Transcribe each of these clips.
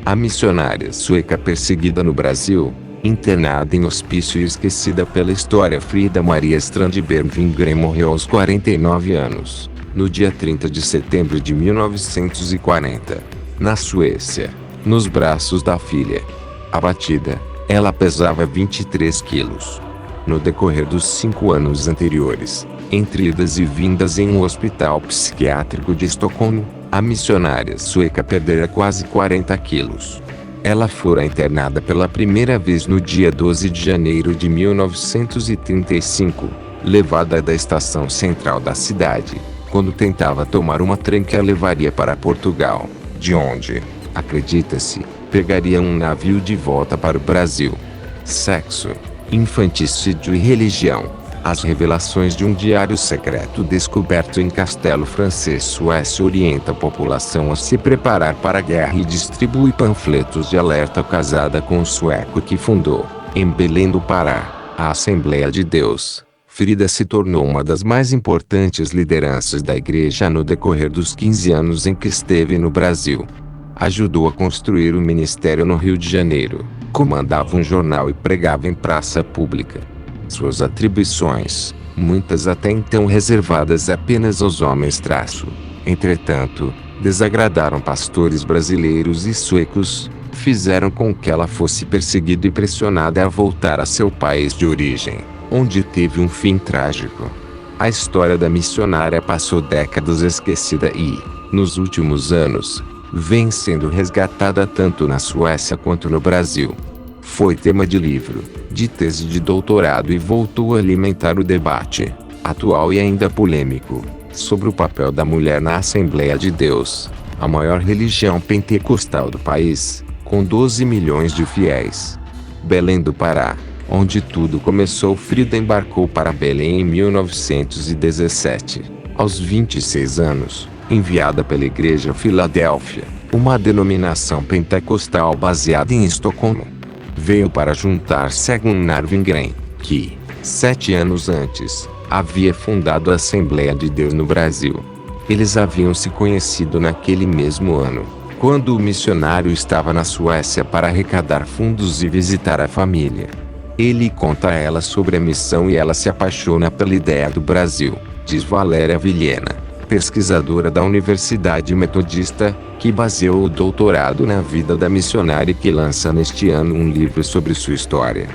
A missionária sueca perseguida no Brasil, internada em hospício e esquecida pela história, Frida Maria Strandberg Wingren morreu aos 49 anos, no dia 30 de setembro de 1940, na Suécia, nos braços da filha. Abatida, ela pesava 23 quilos. No decorrer dos 5 anos anteriores, entre idas e vindas em um hospital psiquiátrico de Estocolmo, a missionária sueca perdera quase 40 quilos. Ela fora internada pela primeira vez no dia 12 de janeiro de 1935, levada da estação central da cidade, quando tentava tomar uma trem que a levaria para Portugal, de onde, acredita-se, pegaria um navio de volta para o Brasil. Sexo, infanticídio e religião. As revelações de um diário secreto descoberto em castelo francês Suécia orienta a população a se preparar para a guerra e distribui panfletos de alerta casada com o sueco que fundou, em Belém do Pará, a Assembleia de Deus. Frida se tornou uma das mais importantes lideranças da igreja no decorrer dos 15 anos em que esteve no Brasil. Ajudou a construir o ministério no Rio de Janeiro, comandava um jornal e pregava em praça pública. Suas atribuições, muitas até então reservadas apenas aos homens, entretanto, desagradaram pastores brasileiros e suecos, fizeram com que ela fosse perseguida e pressionada a voltar a seu país de origem, onde teve um fim trágico. A história da missionária passou décadas esquecida e, nos últimos anos, vem sendo resgatada tanto na Suécia quanto no Brasil. Foi tema de livro, de tese de doutorado e voltou a alimentar o debate, atual e ainda polêmico, sobre o papel da mulher na Assembleia de Deus, a maior religião pentecostal do país, com 12 milhões de fiéis. Belém do Pará, onde tudo começou. Frida embarcou para Belém em 1917, aos 26 anos, enviada pela Igreja Filadélfia, uma denominação pentecostal baseada em Estocolmo. Veio para juntar-se a Gunnar Wingren, que, 7 anos antes, havia fundado a Assembleia de Deus no Brasil. Eles haviam se conhecido naquele mesmo ano, quando o missionário estava na Suécia para arrecadar fundos e visitar a família. Ele conta a ela sobre a missão e ela se apaixona pela ideia do Brasil, diz Valéria Vilhena, pesquisadora da Universidade Metodista, que baseou o doutorado na vida da missionária e que lança neste ano um livro sobre sua história.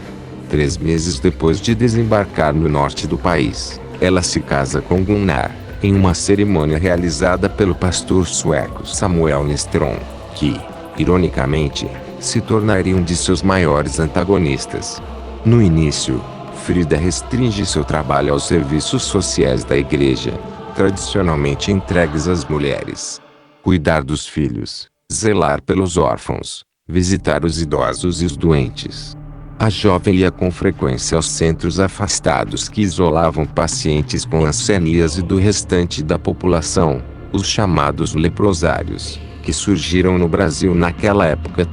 3 meses depois de desembarcar no norte do país, ela se casa com Gunnar, em uma cerimônia realizada pelo pastor sueco Samuel Nestrom, que, ironicamente, se tornaria um de seus maiores antagonistas. No início, Frida restringe seu trabalho aos serviços sociais da igreja, tradicionalmente entregues às mulheres. Cuidar dos filhos, zelar pelos órfãos, visitar os idosos e os doentes. A jovem ia com frequência aos centros afastados que isolavam pacientes com hanseníase do restante da população, os chamados leprosários, que surgiram no Brasil naquela época.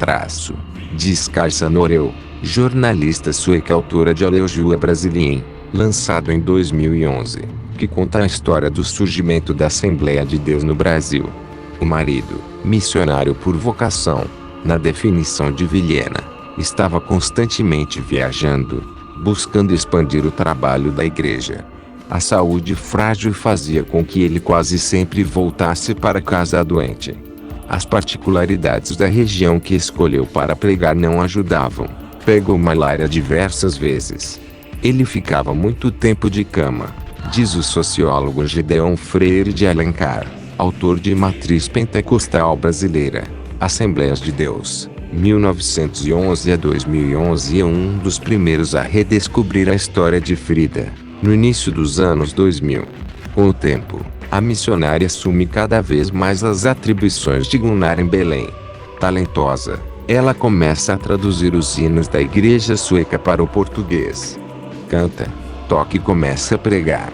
Diz Kajsa Noreu, jornalista sueca, autora de Aleluia Brasilien, lançado em 2011, que conta a história do surgimento da Assembleia de Deus no Brasil. O marido, missionário por vocação, na definição de Vilhena, estava constantemente viajando, buscando expandir o trabalho da igreja. A saúde frágil fazia com que ele quase sempre voltasse para casa doente. As particularidades da região que escolheu para pregar não ajudavam. Pegou malária diversas vezes. Ele ficava muito tempo de cama, diz o sociólogo Gideon Freire de Alencar, autor de Matriz Pentecostal Brasileira, Assembleias de Deus, 1911 a 2011, e é um dos primeiros a redescobrir a história de Frida, no início dos anos 2000. Com o tempo, a missionária assume cada vez mais as atribuições de Gunnar em Belém. Talentosa, ela começa a traduzir os hinos da igreja sueca para o português. Canta, toca e começa a pregar.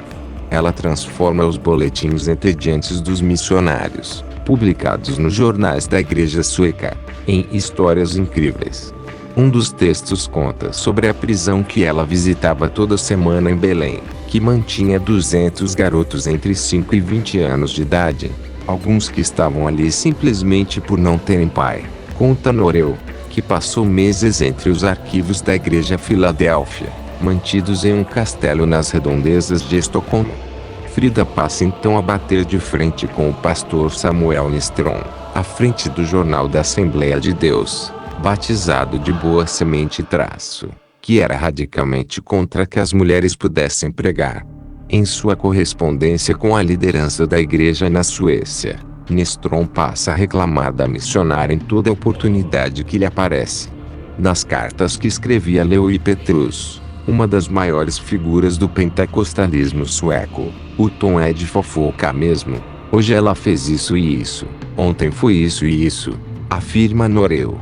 Ela transforma os boletins entediantes dos missionários, publicados nos jornais da igreja sueca, em histórias incríveis. Um dos textos conta sobre a prisão que ela visitava toda semana em Belém, que mantinha 200 garotos entre 5 e 20 anos de idade, alguns que estavam ali simplesmente por não terem pai. Conta Noreu, que passou meses entre os arquivos da Igreja Filadélfia, mantidos em um castelo nas redondezas de Estocolmo. Frida passa então a bater de frente com o pastor Samuel Nistron, à frente do Jornal da Assembleia de Deus, batizado de Boa Semente Traço, que era radicalmente contra que as mulheres pudessem pregar. Em sua correspondência com a liderança da igreja na Suécia, Nistron passa a reclamar da missionária em toda oportunidade que lhe aparece. Nas cartas que escrevia a Lewi Petrus, uma das maiores figuras do pentecostalismo sueco, o tom é de fofoca mesmo. Hoje ela fez isso e isso, ontem foi isso e isso, afirma Noreu.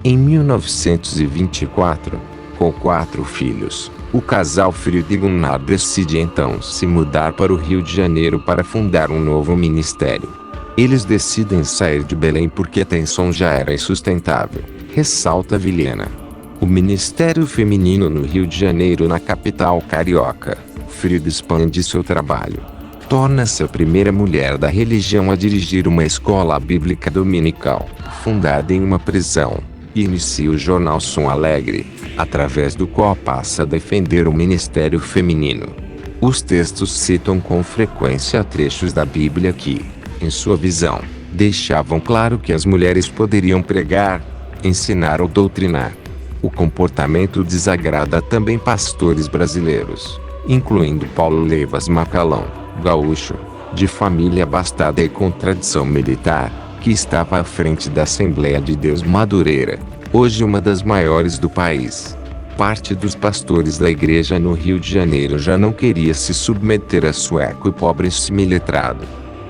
Em 1924, com 4 filhos, o casal Frida e Gunnar decide então se mudar para o Rio de Janeiro para fundar um novo ministério. Eles decidem sair de Belém porque a tensão já era insustentável, ressalta Vilhena. O Ministério Feminino no Rio de Janeiro, na capital carioca, Frida expande seu trabalho. Torna-se a primeira mulher da religião a dirigir uma escola bíblica dominical, fundada em uma prisão, e inicia o jornal Som Alegre, através do qual passa a defender o ministério feminino. Os textos citam com frequência trechos da Bíblia que, em sua visão, deixavam claro que as mulheres poderiam pregar, ensinar ou doutrinar. O comportamento desagrada também pastores brasileiros, incluindo Paulo Leivas Macalão, gaúcho, de família abastada e com tradição militar, que estava à frente da Assembleia de Deus Madureira, hoje uma das maiores do país. Parte dos pastores da igreja no Rio de Janeiro já não queria se submeter a sueco e pobre semi-letrado.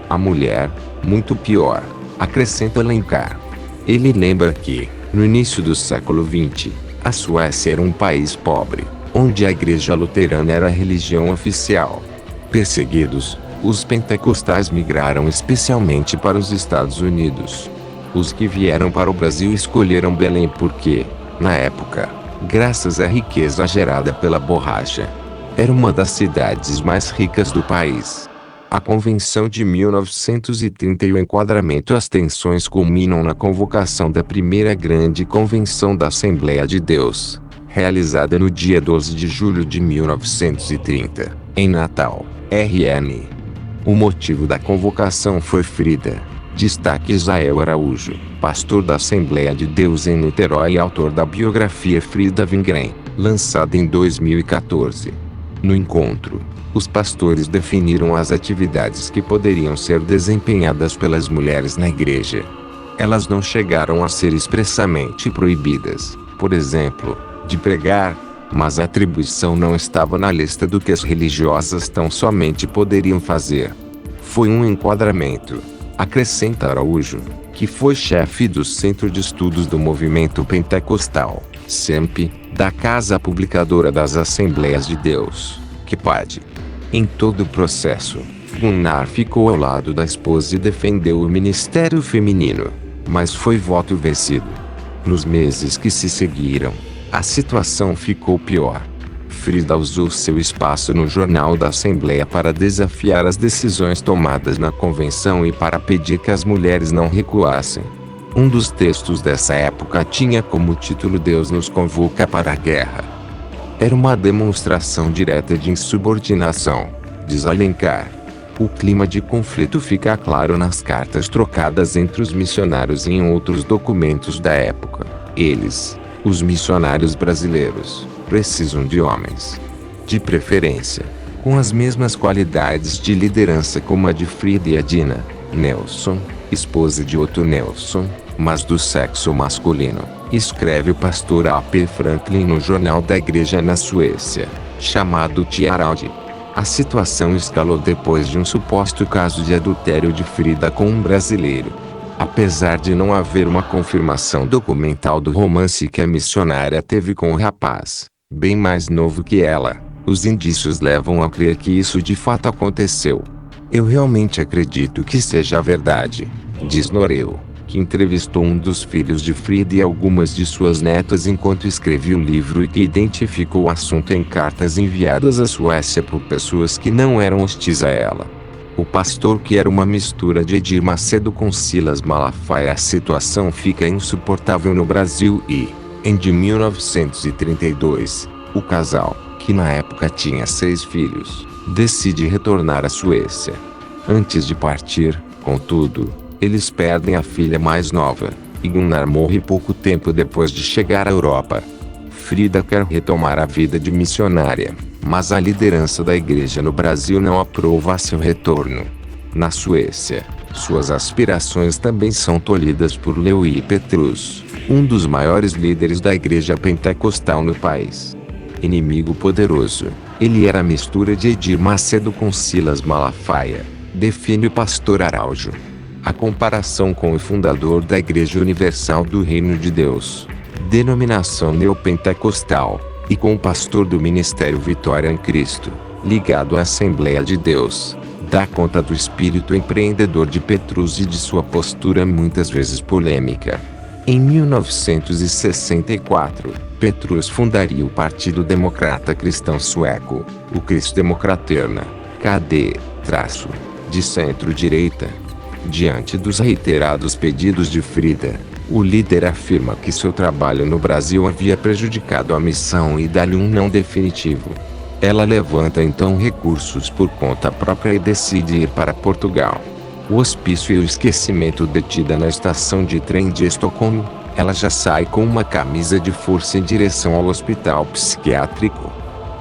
A mulher, muito pior, acrescenta Alencar. Ele lembra que, no início do século XX, a Suécia era um país pobre, onde a igreja luterana era a religião oficial. Perseguidos, os pentecostais migraram especialmente para os Estados Unidos. Os que vieram para o Brasil escolheram Belém porque, na época, graças à riqueza gerada pela borracha, era uma das cidades mais ricas do país. A Convenção de 1930 e o enquadramento às tensões culminam na convocação da primeira grande convenção da Assembleia de Deus, realizada no dia 12 de julho de 1930, em Natal, RN. O motivo da convocação foi Frida, destaca Israel Araújo, pastor da Assembleia de Deus em Niterói e autor da biografia Frida Wingren, lançada em 2014. No encontro, os pastores definiram as atividades que poderiam ser desempenhadas pelas mulheres na igreja. Elas não chegaram a ser expressamente proibidas, por exemplo, de pregar, mas a atribuição não estava na lista do que as religiosas tão somente poderiam fazer. Foi um enquadramento, acrescenta Araújo, que foi chefe do Centro de Estudos do Movimento Pentecostal, SEMP, da Casa Publicadora das Assembleias de Deus, que pode. Em todo o processo, Gunnar ficou ao lado da esposa e defendeu o ministério feminino, mas foi voto vencido. Nos meses que se seguiram, a situação ficou pior. Frida usou seu espaço no Jornal da Assembleia para desafiar as decisões tomadas na convenção e para pedir que as mulheres não recuassem. Um dos textos dessa época tinha como título Deus nos convoca para a guerra. Era uma demonstração direta de insubordinação, diz Alencar. O clima de conflito fica claro nas cartas trocadas entre os missionários e em outros documentos da época. Eles, os missionários brasileiros, precisam de homens, de preferência, com as mesmas qualidades de liderança como a de Frida e Adina Nelson, esposa de Otto Nelson, mas do sexo masculino, escreve o pastor A.P. Franklin no Jornal da Igreja na Suécia, chamado Tiaraldi. A situação escalou depois de um suposto caso de adultério de Frida com um brasileiro. Apesar de não haver uma confirmação documental do romance que a missionária teve com o rapaz, bem mais novo que ela, os indícios levam a crer que isso de fato aconteceu. Eu realmente acredito que seja verdade, diz Noreu, que entrevistou um dos filhos de Frida e algumas de suas netas enquanto escrevia o livro e que identificou o assunto em cartas enviadas à Suécia por pessoas que não eram hostis a ela. O pastor que era uma mistura de Edir Macedo com Silas Malafaia. A situação fica insuportável no Brasil e, em 1932, o casal, que na época tinha 6 filhos, decide retornar à Suécia. Antes de partir, contudo, eles perdem a filha mais nova, e Gunnar morre pouco tempo depois de chegar à Europa. Frida quer retomar a vida de missionária, mas a liderança da igreja no Brasil não aprova seu retorno. Na Suécia, suas aspirações também são tolhidas por Lewi Petrus, um dos maiores líderes da igreja pentecostal no país. Inimigo poderoso, ele era a mistura de Edir Macedo com Silas Malafaia, define o pastor Araújo. A comparação com o fundador da Igreja Universal do Reino de Deus, denominação neopentecostal, e com o pastor do Ministério Vitória em Cristo, ligado à Assembleia de Deus, dá conta do espírito empreendedor de Petrus e de sua postura muitas vezes polêmica. Em 1964, Petrus fundaria o Partido Democrata Cristão Sueco, o Kristdemokraterna, de centro-direita. Diante dos reiterados pedidos de Frida, o líder afirma que seu trabalho no Brasil havia prejudicado a missão e dá-lhe um não definitivo. Ela levanta então recursos por conta própria e decide ir para Portugal. O hospício e o esquecimento. Detida na estação de trem de Estocolmo, ela já sai com uma camisa de força em direção ao hospital psiquiátrico.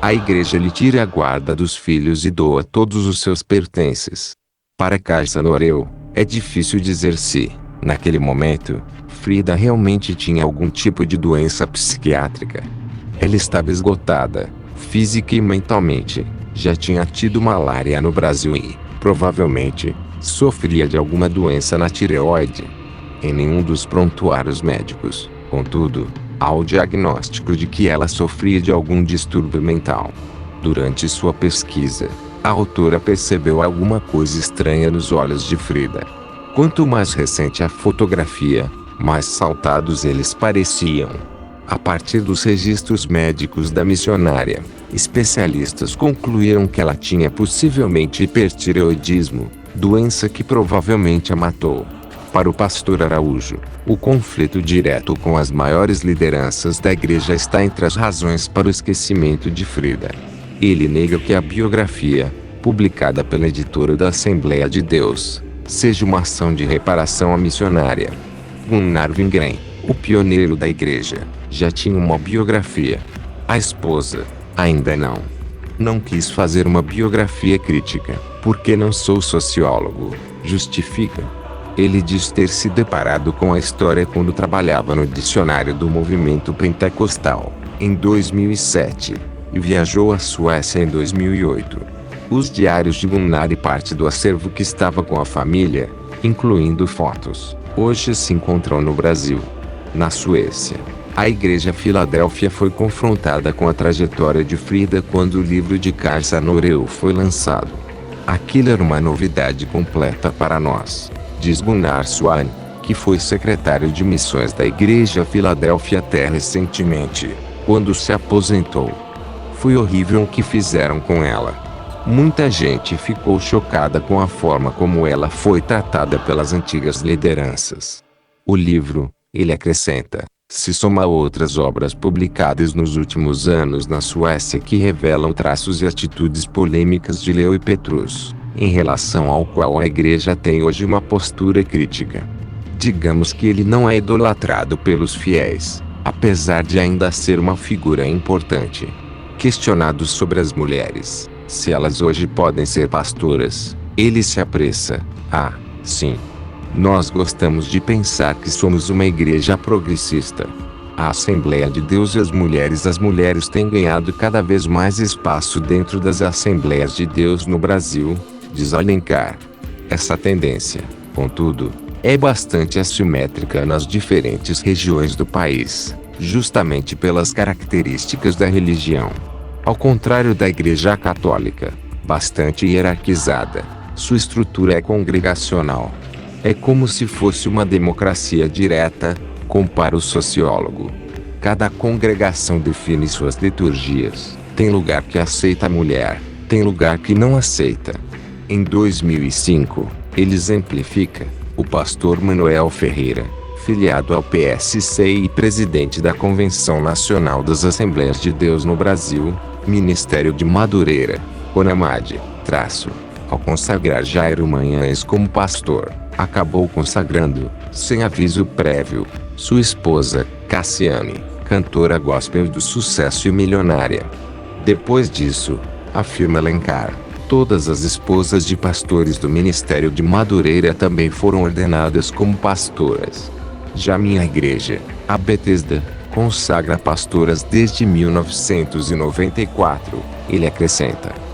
A igreja lhe tira a guarda dos filhos e doa todos os seus pertences. Para Kajsa Noreu, é difícil dizer se, naquele momento, Frida realmente tinha algum tipo de doença psiquiátrica. Ela estava esgotada, física e mentalmente, já tinha tido malária no Brasil e, provavelmente, sofria de alguma doença na tireoide. Em nenhum dos prontuários médicos, contudo, há o diagnóstico de que ela sofria de algum distúrbio mental. Durante sua pesquisa, a autora percebeu alguma coisa estranha nos olhos de Frida. Quanto mais recente a fotografia, mais saltados eles pareciam. A partir dos registros médicos da missionária, especialistas concluíram que ela tinha possivelmente hipertireoidismo, doença que provavelmente a matou. Para o pastor Araújo, o conflito direto com as maiores lideranças da igreja está entre as razões para o esquecimento de Frida. Ele nega que a biografia, publicada pela editora da Assembleia de Deus, seja uma ação de reparação à missionária. Gunnar Wingren, o pioneiro da igreja, já tinha uma biografia. A esposa, ainda não. Não quis fazer uma biografia crítica, porque não sou sociólogo, justifica. Ele diz ter se deparado com a história quando trabalhava no dicionário do movimento pentecostal, em 2007, e viajou à Suécia em 2008. Os diários de Gunnar e parte do acervo que estava com a família, incluindo fotos, hoje se encontram no Brasil. Na Suécia, a Igreja Filadélfia foi confrontada com a trajetória de Frida quando o livro de Kajsa Noreu foi lançado. Aquilo era uma novidade completa para nós, diz Gunnar Swan, que foi secretário de missões da Igreja Filadélfia até recentemente, quando se aposentou. Foi horrível o que fizeram com ela. Muita gente ficou chocada com a forma como ela foi tratada pelas antigas lideranças. O livro, ele acrescenta, se soma a outras obras publicadas nos últimos anos na Suécia que revelam traços e atitudes polêmicas de Lewi Petrus, em relação ao qual a igreja tem hoje uma postura crítica. Digamos que ele não é idolatrado pelos fiéis, apesar de ainda ser uma figura importante. Questionado sobre as mulheres, se elas hoje podem ser pastoras, ele se apressa. Ah, sim. Nós gostamos de pensar que somos uma igreja progressista. A Assembleia de Deus e as mulheres têm ganhado cada vez mais espaço dentro das Assembleias de Deus no Brasil, diz Alencar. Essa tendência, contudo, é bastante assimétrica nas diferentes regiões do país, justamente pelas características da religião. Ao contrário da Igreja Católica, bastante hierarquizada, sua estrutura é congregacional. É como se fosse uma democracia direta, compara o sociólogo. Cada congregação define suas liturgias, tem lugar que aceita a mulher, tem lugar que não aceita. Em 2005, ele exemplifica o pastor Manuel Ferreira, filiado ao PSC e presidente da Convenção Nacional das Assembleias de Deus no Brasil, Ministério de Madureira, Conamad, ao consagrar Jairo Manhães como pastor, acabou consagrando, sem aviso prévio, sua esposa, Cassiane, cantora gospel do sucesso e milionária. Depois disso, afirma Alencar, todas as esposas de pastores do Ministério de Madureira também foram ordenadas como pastoras. Já minha igreja, a Betesda, consagra pastoras desde 1994, ele acrescenta.